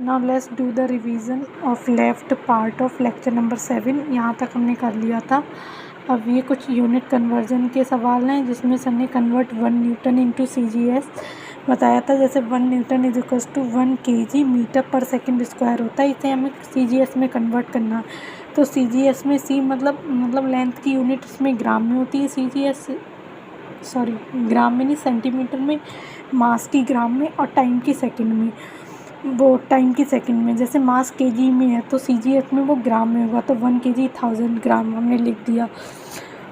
Now let's do the revision of left part of lecture number 7। यहाँ तक हमने कर लिया था। अब ये कुछ यूनिट कन्वर्जन के सवाल हैं जिसमें सर ने कन्वर्ट 1 न्यूटन इंटू CGS बताया था। जैसे 1 newton is equals to 1 kg metre पर सेकेंड स्क्वायर होता है, इसे हमें CGS में कन्वर्ट करना है। तो CGS में C मतलब लेंथ की यूनिट इसमें ग्राम में होती है। CGS ग्राम में नहीं, सेंटीमीटर में, मास की ग्राम में और टाइम की सेकंड में। वो टाइम की सेकंड में, जैसे मास kg में है तो CGS में वो ग्राम में होगा, तो 1 kg 1000 ग्राम हमने लिख दिया।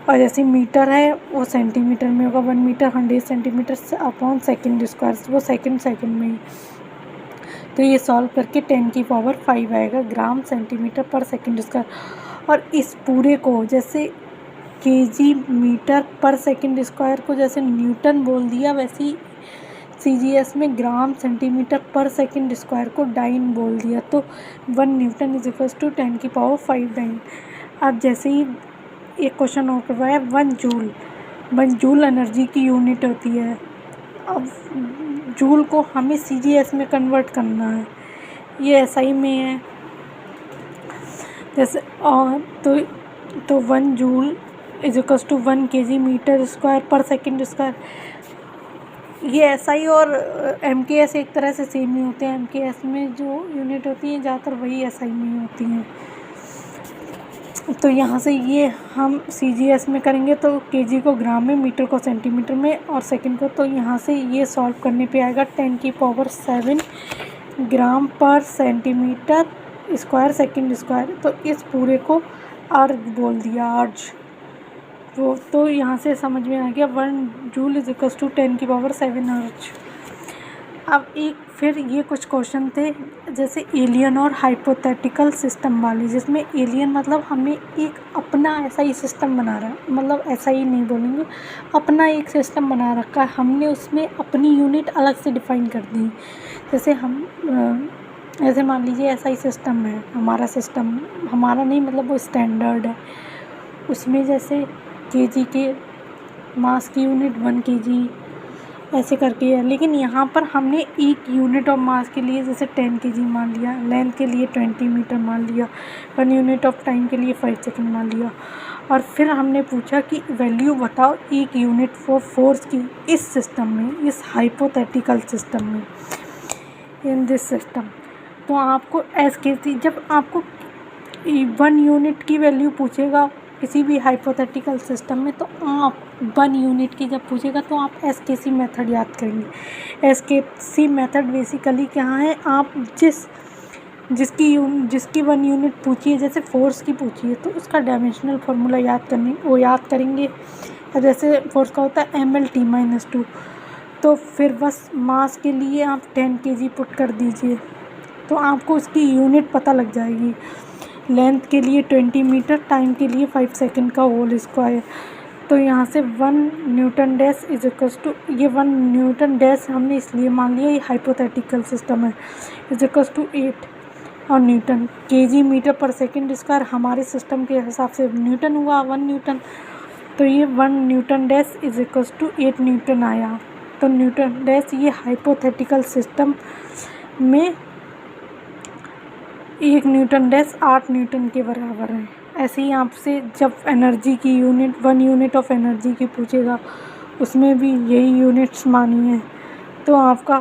और जैसे मीटर है वो सेंटीमीटर में होगा, 1 metre 100 centimetre upon second square, वो सेकंड में ही। तो ये सॉल्व करके 10 की पावर 5 आएगा ग्राम सेंटीमीटर पर सेकंड स्क्वायर। और इस पूरे को जैसे kg मीटर पर सेकंड स्क्वायर को जैसे न्यूटन बोल दिया, वैसे ही CGS में ग्राम सेंटीमीटर पर सेकंड स्क्वायर को डाइन बोल दिया। तो 1 न्यूटन इज इक्वल्स टू 10 की पावर 5 डाइन। अब जैसे ही एक क्वेश्चन और करवाया, 1 जूल एनर्जी की यूनिट होती है। अब जूल को हमें CGS में कन्वर्ट करना है, ये SI में है जैसे। और तो 1 joule is equals to 1 kg metre square पर सेकंड स्क्वायर। ये SI और MKS एक तरह से सेम ही होते हैं। MKS में जो यूनिट होती है ज़्यादातर वही SI में होती हैं। तो यहाँ से ये हम CGS में करेंगे तो kg को ग्राम में, मीटर को सेंटीमीटर में और सेकंड को, तो यहाँ से ये सॉल्व करने पे आएगा 10 की पावर 7 ग्राम पर सेंटीमीटर स्क्वायर सेकंड स्क्वायर। तो इस पूरे को अर्ज बोल दिया, अर्ज। वो तो यहाँ से समझ में आ गया 1 जूल इज इक्वल्स टू 10 की पावर 7 अर्ज। अब एक फिर ये कुछ क्वेश्चन थे जैसे एलियन और हाइपोथेटिकल सिस्टम वाले, जिसमें एलियन मतलब हमें एक अपना ऐसा ही सिस्टम बना रहा है, मतलब ऐसा ही नहीं बोलेंगे, अपना एक सिस्टम बना रखा है हमने, उसमें अपनी यूनिट अलग से डिफाइन कर दी। जैसे हम ऐसे मान लीजिए ऐसा ही सिस्टम है हमारा, सिस्टम हमारा नहीं मतलब वो स्टैंडर्ड है, उसमें जैसे kg के मास की यूनिट 1 kg ऐसे करके है। लेकिन यहाँ पर हमने एक यूनिट ऑफ मास के लिए जैसे 10 kg मान लिया, लेंथ के लिए 20 मीटर मान लिया, 1 यूनिट ऑफ टाइम के लिए 5 सेकंड मान लिया। और फिर हमने पूछा कि वैल्यू बताओ एक यूनिट फॉर फोर्स की इस सिस्टम में, इस हाइपोथेटिकल सिस्टम में, इन दिस सिस्टम। तो आपको जब आपको 1 यूनिट की वैल्यू पूछेगा किसी भी हाइपोथेटिकल सिस्टम में, तो आप 1 यूनिट की जब पूछेगा तो आप SKC मेथड याद करेंगे। SKC मेथड बेसिकली क्या है, आप जिसकी 1 यूनिट पूछिए, जैसे फोर्स की पूछिए तो उसका डायमेंशनल फार्मूला याद करेंगे। जैसे फोर्स का होता है MLT-2, तो फिर बस मास के लिए आप 10 kg पुट कर दीजिए तो आपको उसकी यूनिट पता लग जाएगी। लेंथ के लिए 20 मीटर, टाइम के लिए 5 सेकंड का होल स्क्वायर। तो यहाँ से 1 newton dash is equals to, ये 1 न्यूटन डैश हमने इसलिए मान लिया, ये हाइपोथेटिकल सिस्टम है, इज इक्वल्स टू 8 और न्यूटन। kg मीटर पर सेकंड स्क्वायर हमारे सिस्टम के हिसाब से न्यूटन हुआ, 1 न्यूटन। तो ये 1 newton dash is equals to 8 newton आया। तो न्यूटन डैश ये हाइपोथेटिकल सिस्टम में 1 न्यूटन डैश 8 न्यूटन के बराबर है। ऐसे ही आपसे जब एनर्जी की यूनिट 1 यूनिट ऑफ एनर्जी की पूछेगा, उसमें भी यही यूनिट्स मानी है, तो आपका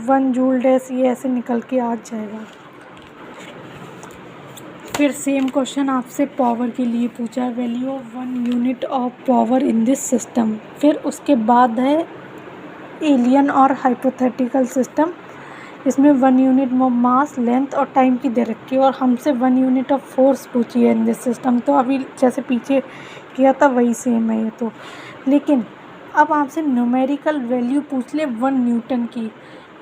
1 जूल डैश ये ऐसे निकल के आ जाएगा। फिर सेम क्वेश्चन आपसे पावर के लिए पूछा है, value of 1 unit of power in this system. फिर उसके बाद है एलियन और हाइपोथेटिकल सिस्टम, इसमें 1 यूनिट ऑफ मास, लेंथ और टाइम की दे रखी है, और हमसे 1 यूनिट ऑफ फोर्स पूछी है इन दिस सिस्टम। तो अभी जैसे पीछे किया था वही सेम है ये तो। लेकिन अब आपसे न्यूमेरिकल वैल्यू पूछ ले 1 न्यूटन की,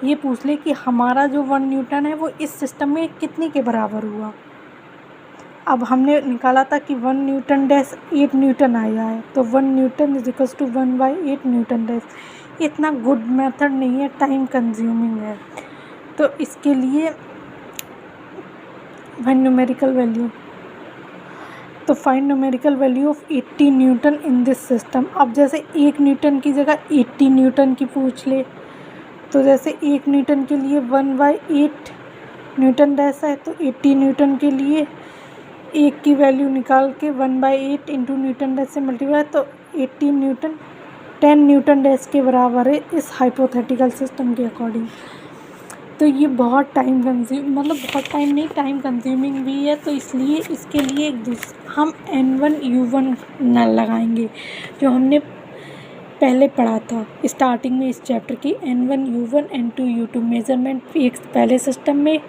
ये पूछ ले कि हमारा जो 1 न्यूटन है वो इस सिस्टम में कितने के बराबर हुआ। अब हमने निकाला था कि 1 न्यूटन डैश 8 न्यूटन आया है, तो 1 newton is equals to 1/8 newton dash. इतना गुड मेथड नहीं है, टाइम कंज्यूमिंग है, तो इसके लिए 1 न्यूमेरिकल वैल्यू, तो find numerical value of 80 newton in this system. अब जैसे 1 न्यूटन की जगह 80 न्यूटन की पूछ ले, तो जैसे 1 न्यूटन के लिए 1/8 न्यूटन डैश है तो 80 न्यूटन के लिए एक की वैल्यू निकाल के 1/8 इंटू न्यूटन डैश से मल्टीप्लाई, तो 80 न्यूटन 10 न्यूटन डैश के बराबर है इस हाइपोथेटिकल सिस्टम के अकॉर्डिंग। तो ये बहुत टाइम कंज्यूमिंग भी है, तो इसलिए इसके लिए हम N1 U1 नल लगाएंगे, जो हमने पहले पढ़ा था स्टार्टिंग में इस चैप्टर की। N1 U1 N2 U2 measurement एक पहले सिस्टम में,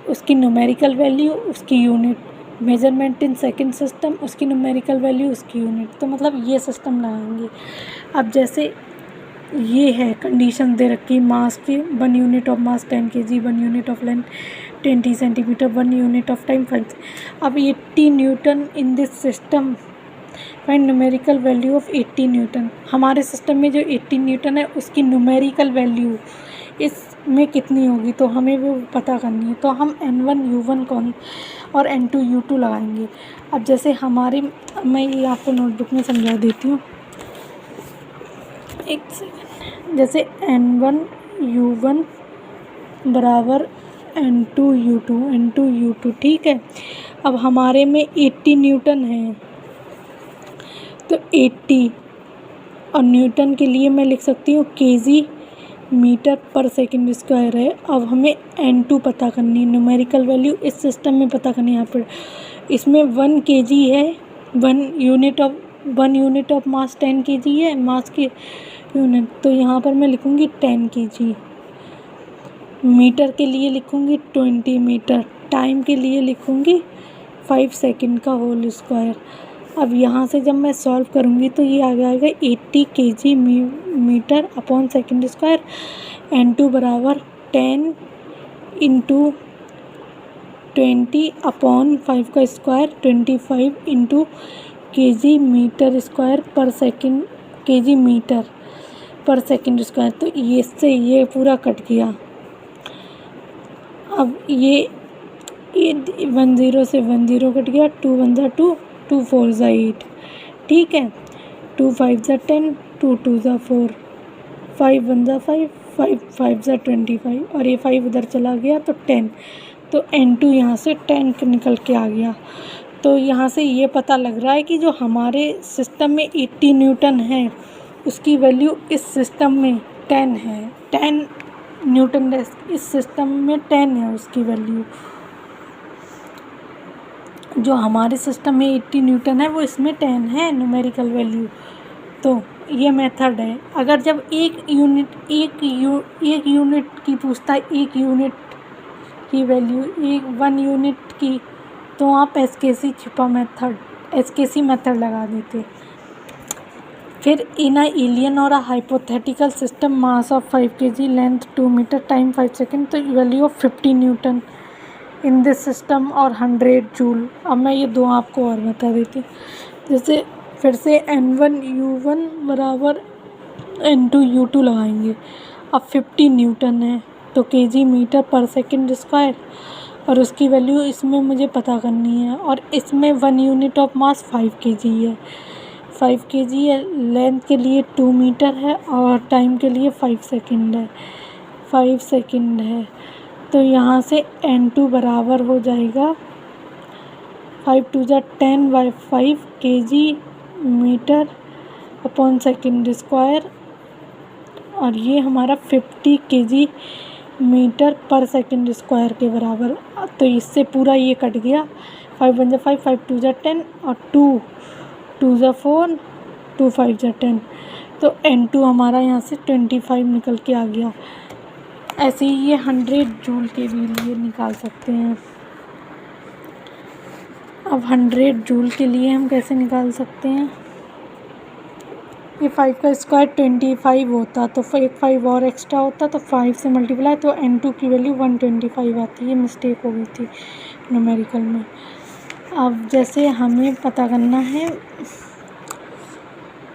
उसकी न्यूमेरिकल वैल्यू, उसकी unit, measurement in second system, उसकी न्यूमेरिकल वैल्यू, उसकी यूनिट। तो मतलब ये सिस्टम लगाएंगे। अब जैसे ये है कंडीशन दे रखी मास की, 1 unit of mass 10 kg, 1 unit of length 20 centimetre, 1 unit of time 5। अब 80 newton in this system, find numerical value of 80 Newton. हमारे सिस्टम में जो 80 न्यूटन है उसकी न्यूमेरिकल वैल्यू इसमें कितनी होगी, तो हमें वो पता करनी है। तो हम N1 U1 और N2 U2 लगाएंगे। अब जैसे मैं ये आपको नोटबुक में समझा देती हूँ, एक सेकंड। जैसे N1 U1 बराबर N2 U2, ठीक है। अब हमारे में 80 न्यूटन है, तो 80 और न्यूटन के लिए मैं लिख सकती हूँ kg मीटर पर सेकंड स्क्वायर है। अब हमें N2 पता करनी है, न्यूमेरिकल वैल्यू इस सिस्टम में पता करनी है। यहाँ पर इसमें 1 kg है, 1 यूनिट ऑफ मास 10 kg है, मास की यूनिट। तो यहाँ पर मैं लिखूँगी 10 kg। मीटर के लिए लिखूँगी 20 मीटर, टाइम के लिए लिखूँगी 5 सेकंड का होल स्क्वायर। अब यहाँ से जब मैं सॉल्व करूँगी तो ये आ जाएगा 80 kg metre upon second square. N2 बराबर 10 इंटू 20 अपॉन 5 का square, 25 into kg metre square पर सेकंड, kg मीटर पर सेकंड स्क्वायर। तो ये इससे ये पूरा कट गया। अब ये 10 से 10 कट गया, 2 1 जा 2, 2 4 जा 8, ठीक है। 2 5 जा 10, 2 2 जा 4, 5 1 जा 5, 5 5 जा 25, और ये 5 उधर चला गया तो 10। तो N2 यहाँ से 10 निकल के आ गया। तो यहाँ से ये पता लग रहा है कि जो हमारे सिस्टम में 80 न्यूटन है उसकी वैल्यू इस सिस्टम में 10 है। 10 न्यूटन इस सिस्टम में 10 है उसकी वैल्यू। जो हमारे सिस्टम में 80 न्यूटन है वो इसमें 10 है न्यूमेरिकल वैल्यू। तो ये मेथड है। अगर जब एक यूनिट की पूछता है, एक यूनिट की वैल्यू, 1 यूनिट की, तो आप एसकेसी मेथड लगा देते। फिर इन एलियन और hypothetical system mass of 5 kg, length 2 metre, time 5 second, तो value of 50 newton in this system और 100 जूल। अब मैं ये दो आपको और बता देती हूँ। जैसे फिर से N1 U1 बराबर N2 U2 लगाएंगे। अब 50 न्यूटन है तो kg मीटर पर सेकंड स्क्वायर, और उसकी वैल्यू इसमें मुझे पता करनी है। और इसमें 1 यूनिट ऑफ मास 5 kg है, 5 kg है। लेंथ के लिए 2 मीटर है और टाइम के लिए 5 सेकंड है, 5 सेकंड है। तो यहाँ से N2 बराबर हो जाएगा 5 2 जा 10/5 kg metre upon second square, और ये हमारा 50 kg मीटर पर सेकंड स्क्वायर के बराबर। तो इससे पूरा ये कट गया, 5 1 जा 5, 5 2 जा 10, और 2 2 जा 4, 2 5 जा 10। तो N2 हमारा यहाँ से 25 निकल के आ गया। ऐसे ही ये 100 जूल के भी लिए निकाल सकते हैं। अब 100 जूल के लिए हम कैसे निकाल सकते हैं? ये 5 का स्क्वायर 25 होता, तो एक 5 और एक्स्ट्रा होता, तो 5 से मल्टीप्लाई, तो N2 की वैल्यू 125 आती है। मिस्टेक हो गई थी न्यूमेरिकल में। अब जैसे हमें पता करना है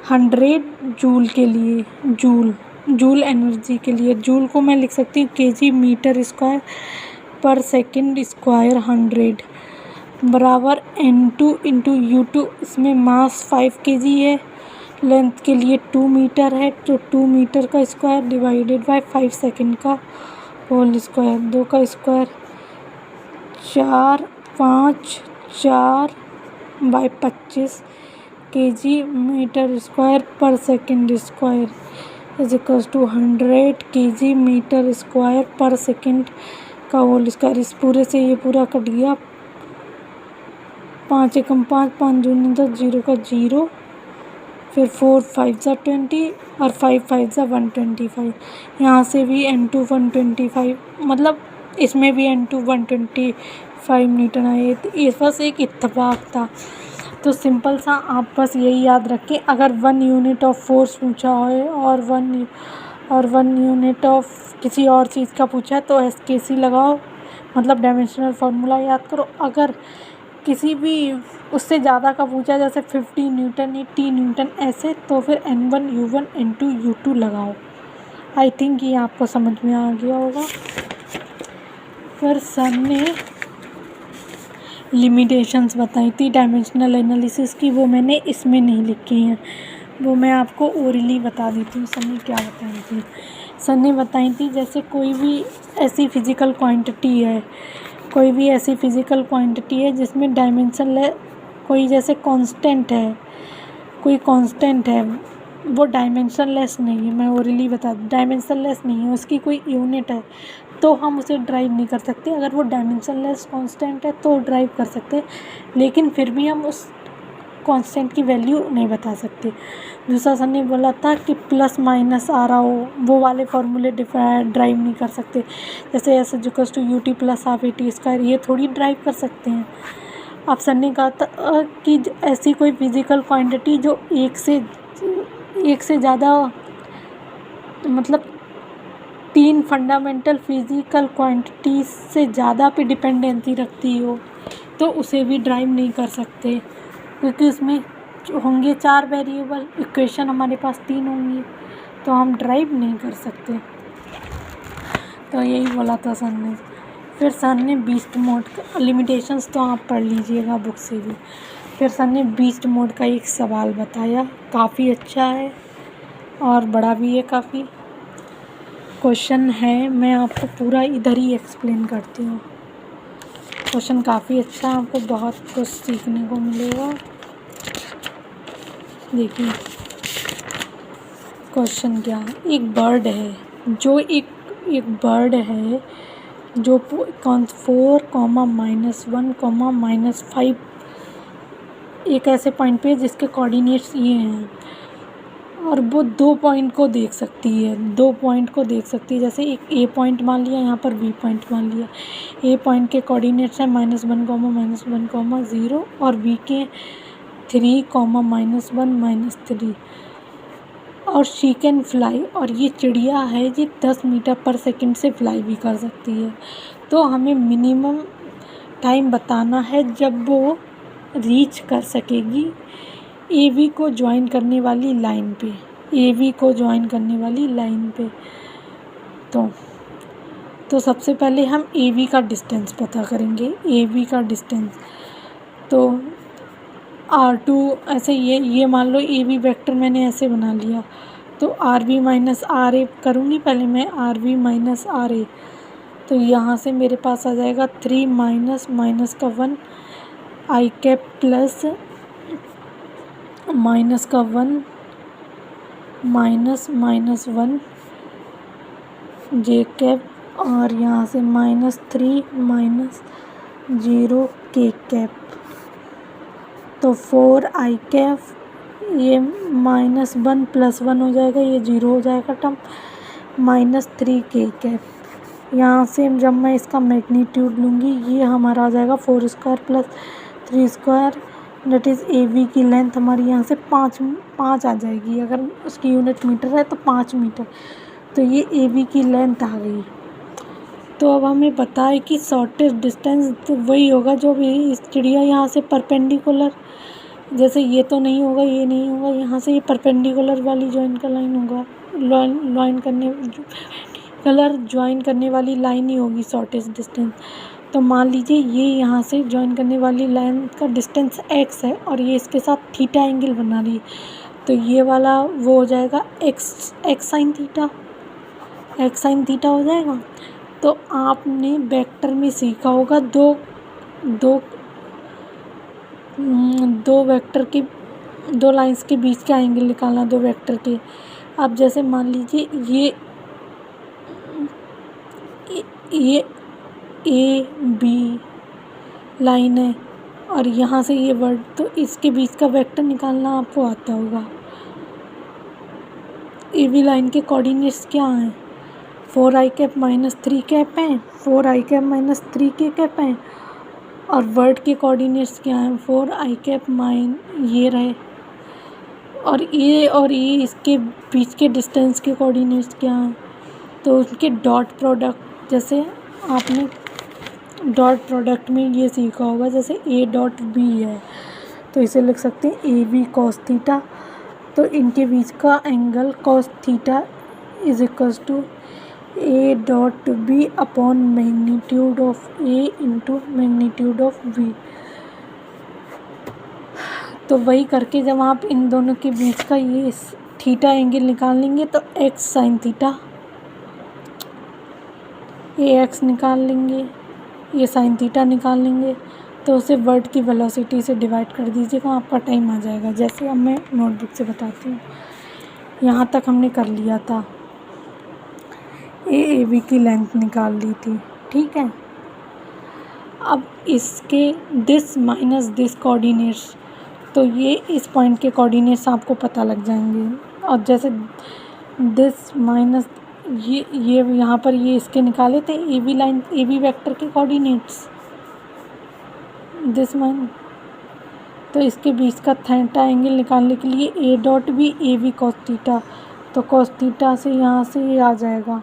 100 जूल के लिए, जूल एनर्जी के लिए, जूल को मैं लिख सकती हूँ kg मीटर स्क्वायर पर सेकंड स्क्वायर 100 बराबर N2 इंटू U2। इसमें मास 5 kg है, लेंथ के लिए 2 मीटर है, तो 2 मीटर का स्क्वायर डिवाइडेड बाय 5 सेकंड का होल स्क्वायर, 2 का स्क्वायर 4×25 kg मीटर स्क्वायर पर second square is equals to 100 kg metre square पर सेकेंड का होल स्क्वायर। इस पूरे से ये पूरा कट गया, 5 एकम 5, 5 दूनी 10, 0 का 0, फिर 4 5 ज़ा 20 और 5 5 ज़ा 125। यहाँ से भी N2 125, मतलब इसमें भी N2 125 न्यूटन आए। ये बस एक इत्तेफाक था। तो सिंपल सा आप बस यही याद रखें, अगर 1 यूनिट ऑफ फोर्स पूछा है और 1 यूनिट ऑफ किसी और चीज़ का पूछा है तो SKC लगाओ, मतलब डायमेंशनल फार्मूला याद करो। अगर किसी भी उससे ज़्यादा का पूछा, जैसे 50 न्यूटन, 80 न्यूटन ऐसे, तो फिर N1 U1 N2 U2 लगाओ। आई थिंक ये आपको समझ में आ गया होगा। फिर सर ने लिमिटेशंस बताई थी डायमेंशनल एनालिसिस की, वो मैंने इसमें नहीं लिखी हैं, वो मैं आपको ओरली बता देती हूँ। सर ने क्या बताई थी? सर ने बताई थी जैसे कोई भी ऐसी फिज़िकल क्वांटिटी है, कोई भी ऐसी फ़िज़िकल क्वांटिटी है जिसमें डायमेंशन कोई जैसे कांस्टेंट है, कोई कांस्टेंट है, वो डायमेंशन लेस नहीं है। मैं ओरली बता दूँ, डायमेंशन लेस नहीं है, उसकी कोई यूनिट है तो हम उसे ड्राइव नहीं कर सकते। अगर वो डायमेंशन लेस कांस्टेंट है तो ड्राइव कर सकते, लेकिन फिर भी हम उस कांस्टेंट की वैल्यू नहीं बता सकते। दूसरा सर ने बोला था कि प्लस माइनस आ रहा हो, वो वाले फार्मूले ड्राइव नहीं कर सकते। जैसे S equals to u t plus half AT square, ये थोड़ी ड्राइव कर सकते हैं। अब सर ने कहा था कि ऐसी कोई फिज़िकल क्वांटिटी जो एक से ज़्यादा, मतलब 3 फंडामेंटल फिज़िकल क्वांटिटी से ज़्यादा पे डिपेंडेंसी रखती हो, तो उसे भी ड्राइव नहीं कर सकते, क्योंकि उसमें होंगे 4 वेरिएबल, इक्वेशन हमारे पास 3 होंगी, तो हम ड्राइव नहीं कर सकते। तो यही बोला था सर ने। फिर सर ने बीस्ट मोड का लिमिटेशंस तो आप पढ़ लीजिएगा बुक से भी। फिर सर ने बीस्ट मोड का एक सवाल बताया, काफ़ी अच्छा है और बड़ा भी है काफ़ी। क्वेश्चन है, मैं आपको पूरा इधर ही एक्सप्लेन करती हूँ। क्वेश्चन काफ़ी अच्छा है, आपको बहुत कुछ सीखने को मिलेगा। देखिए क्वेश्चन क्या है। एक बर्ड है जो एक बर्ड है जो 4, -1, एक ऐसे पॉइंट पे जिसके कोऑर्डिनेट्स ये हैं, और वो 2 पॉइंट को देख सकती है, 2 पॉइंट को देख सकती है। जैसे एक A पॉइंट मान लिया, यहाँ पर B पॉइंट मान लिया। A पॉइंट के कोऑर्डिनेट्स हैं -1, -1, 0 और B के 3, -1, -3। और शी कैन फ्लाई, और ये चिड़िया है जी 10 मीटर पर सेकंड से फ्लाई भी कर सकती है। तो हमें मिनिमम टाइम बताना है जब वो रीच कर सकेगी AB को ज्वाइन करने वाली लाइन पे, AB को ज्वाइन करने वाली लाइन पे। तो सबसे पहले हम AB का डिस्टेंस पता करेंगे। AB का डिस्टेंस तो R2 ऐसे, ये मान लो AB वेक्टर मैंने ऐसे बना लिया, तो RB माइनस RA करूँगी पहले मैं, RB माइनस RA, तो यहाँ से मेरे पास आ जाएगा 3 माइनस का 1 I कैप प्लस माइनस का 1 -1 J कैप, और यहाँ से -3 -0 K कैप, तो 4 I कैप, ये -1 + 1 हो जाएगा, ये 0 हो जाएगा टर्म, -3 K कैप। यहाँ से जब मैं इसका मैग्नीट्यूड लूँगी, ये हमारा आ जाएगा 4 square plus 3 square, that is AB की लेंथ हमारी यहाँ से 5 आ जाएगी। अगर उसकी यूनिट मीटर है तो 5 मीटर, तो ये AB की लेंथ आ गई। तो अब हमें पता है कि शॉर्टेस्ट डिस्टेंस तो वही होगा जो भी इस चिड़िया यहाँ से परपेंडिकुलर, जैसे ये तो नहीं होगा, ये नहीं होगा, यहाँ से ये परपेंडिकुलर वाली ज्वाइन करने वाली लाइन ही होगी शॉर्टेस्ट डिस्टेंस। तो मान लीजिए ये यहाँ से ज्वाइन करने वाली लाइन का डिस्टेंस x है और ये इसके साथ थीटा एंगल बना रही है, तो ये वाला वो हो जाएगा x sin थीटा हो जाएगा। तो आपने वेक्टर में सीखा होगा दो वेक्टर के, दो लाइंस के बीच का एंगल निकालना, दो वेक्टर के। अब जैसे मान लीजिए ये ए बी लाइन है और यहाँ से ये वर्ड, तो इसके बीच का वेक्टर निकालना आपको आता होगा। ए बी लाइन के कोऑर्डिनेट्स क्या हैं? 4i माइनस 3 हैं, 4i-3 हैं। और वर्ड के कोऑर्डिनेट्स क्या हैं? 4i ये रहे, और ये इसके बीच के डिस्टेंस के कोऑर्डिनेट्स क्या हैं? तो उनके डॉट प्रोडक्ट, जैसे आपने डॉट प्रोडक्ट में ये सीखा होगा, जैसे a डॉट b है तो इसे लिख सकते हैं ए बी कॉस थीटा। तो इनके बीच का angle cos theta is equals to A dot B upon magnitude of A into magnitude of B. तो वही करके जब आप इन दोनों के बीच का ये थीटा एंगल निकाल लेंगे तो एक्स साइन थीटा, ये एक्स निकाल लेंगे, ये साइन थीटा निकाल लेंगे, तो उसे वर्ड की वेलोसिटी से डिवाइड कर दीजिएगा, आपका टाइम आ जाएगा। जैसे अब मैं नोटबुक से बताती हूँ। यहाँ तक हमने कर लिया था, ए बी की लेंथ निकाल ली थी, ठीक है। अब इसके दिस माइनस दिस कोऑर्डिनेट्स, तो ये इस पॉइंट के कोऑर्डिनेट्स आपको पता लग जाएंगे। और जैसे दिस माइनस ये यहाँ पर ये इसके निकाले थे A B line, A B vector के कोऑर्डिनेट्स, दिस माइनस, तो इसके बीच का थीटा एंगल निकालने के लिए A dot B A B cos theta, तो कॉस थीटा से यहाँ से ये आ जाएगा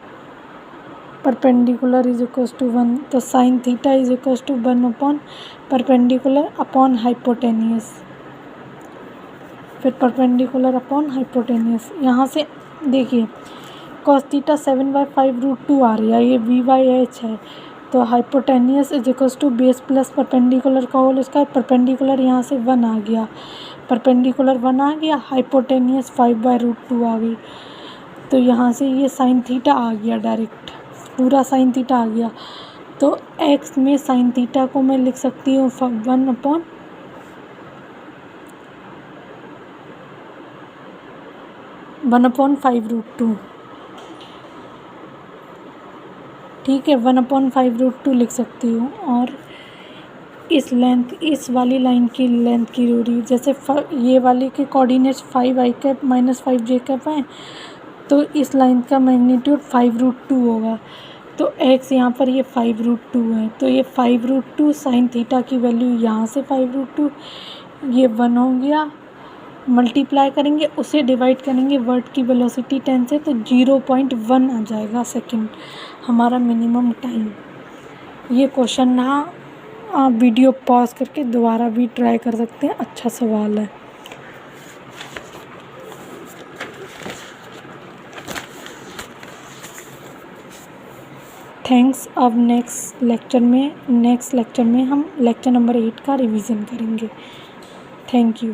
परपेंडिकुलर इज इक्वल्स टू 1, तो sine theta is equals to 1 upon perpendicular upon hypotenuse, फिर परपेंडिकुलर अपॉन हाइपोटेनियस। यहाँ से देखिए कॉस थीटा 7/5√2 आ रही है, ये v/h है, तो hypotenuse is equals to base plus perpendicular का होल स्क्वायर, परपेंडिकुलर यहाँ से 1 आ गया, परपेंडिकुलर 1 आ गया, हाइपोटेनियस 5/√2 आ गई, तो यहाँ से ये साइन थीटा आ गया, डायरेक्ट पूरा साइन थीटा आ गया। तो x में साइन थीटा को मैं लिख सकती हूँ 1/5√2, ठीक है, 1/5√2 लिख सकती हूँ। और इस लेंथ, इस वाली लाइन की लेंथ की दूरी, जैसे ये वाली के कोऑर्डिनेट्स 5i माइनस 5j हैं, तो इस लाइन का मैग्नीट्यूड 5√2 होगा, तो x यहाँ पर ये 5√2 है, तो ये 5√2 साइन थीटा की वैल्यू यहाँ से 5√2, ये 1 हो गया, मल्टीप्लाई करेंगे, उसे डिवाइड करेंगे वर्ड की वेलोसिटी 10 से, तो 0.1 आ जाएगा सेकंड हमारा मिनिमम टाइम। ये क्वेश्चन ना आप वीडियो पॉज करके दोबारा भी ट्राई कर सकते हैं, अच्छा सवाल है। थैंक्स। अब नेक्स्ट लेक्चर में हम लेक्चर नंबर 8 का रिवीजन करेंगे। Thank you.